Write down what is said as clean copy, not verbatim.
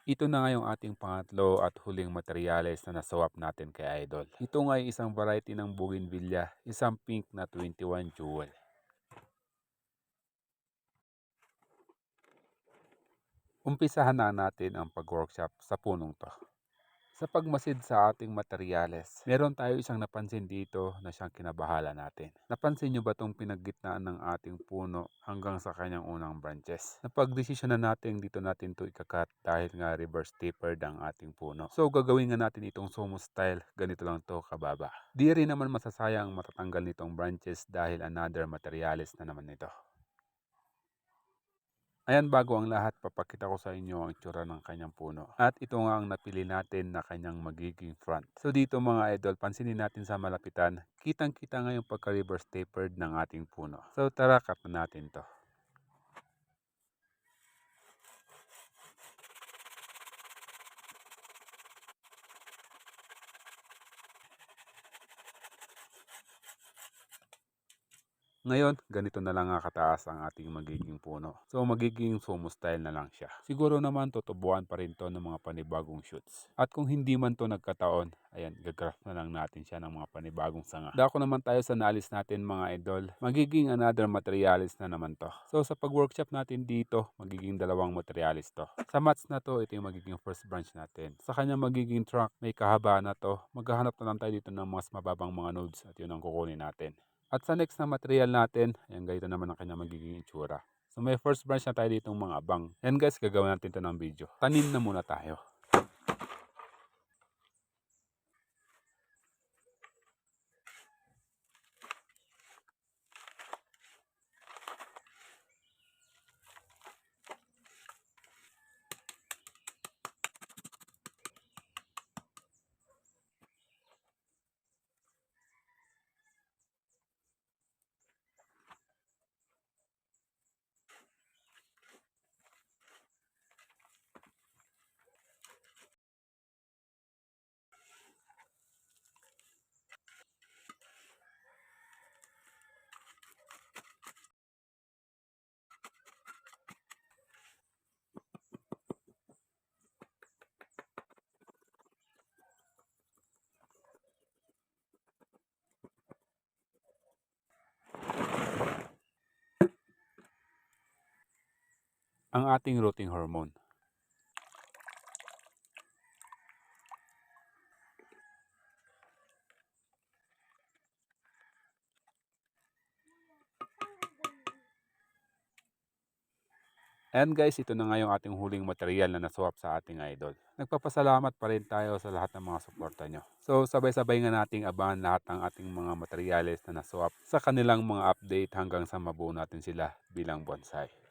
Ito na nga yung ating pangatlo at huling materyales na naswap natin kay Idol. Ito nga ay isang variety ng bougainvillea, isang pink na 21 jewel. Umpisahan na natin ang pag-workshop sa punong to. Sa pagmasid sa ating materyales, meron tayo isang napansin dito na siyang kinabahala natin. Napansin nyo ba itong pinaggitnaan ng ating puno hanggang sa kanyang unang branches? Napagdesisyon na natin dito natin to ikakat dahil nga reverse tapered ang ating puno. So gagawin nga natin itong sumo style, ganito lang to kababa. Di rin naman masasayang matatanggal nitong branches dahil another materyales na naman ito. Ayan, bago ang lahat, papakita ko sa inyo ang itsura ng kanyang puno. At ito nga ang napili natin na kanyang magiging front. So dito mga idol, pansinin natin sa malapitan, kitang-kita nga yung pagka-reverse tapered ng ating puno. So tara, cut na natin to. Ngayon, ganito na lang nga kataas ang ating magiging puno. So, magiging sumo style na lang siya. Siguro naman tutubuan pa rin to ng mga panibagong shoots. At kung hindi man to nagkataon, ayan, gagraft na lang natin siya ng mga panibagong sanga. Dako naman tayo sa naalis natin mga idol. Magiging another materialis na naman to. So, sa pag-workshop natin dito, magiging dalawang materialis to. Sa mats na to, ito yung magiging first branch natin. Sa kanya magiging trunk, may kahabaan na to. Maghahanap na lang tayo dito ng mas mababang mga nodes at yun ang kukunin natin. At sa next na material natin, ayan, ganito naman ang kanya magiging itsura. So may first branch na tayo ditong mga abang. Yan guys, gagawin natin ito ng video. Tanim na muna tayo. Ang ating rooting hormone. And guys, ito na nga yung ating huling material na naswap sa ating idol. Nagpapasalamat pa rin tayo sa lahat ng mga suporta nyo. So sabay-sabay nga nating abangan lahat ng ating mga materyales na naswap sa kanilang mga update hanggang sa mabuo natin sila bilang bonsai.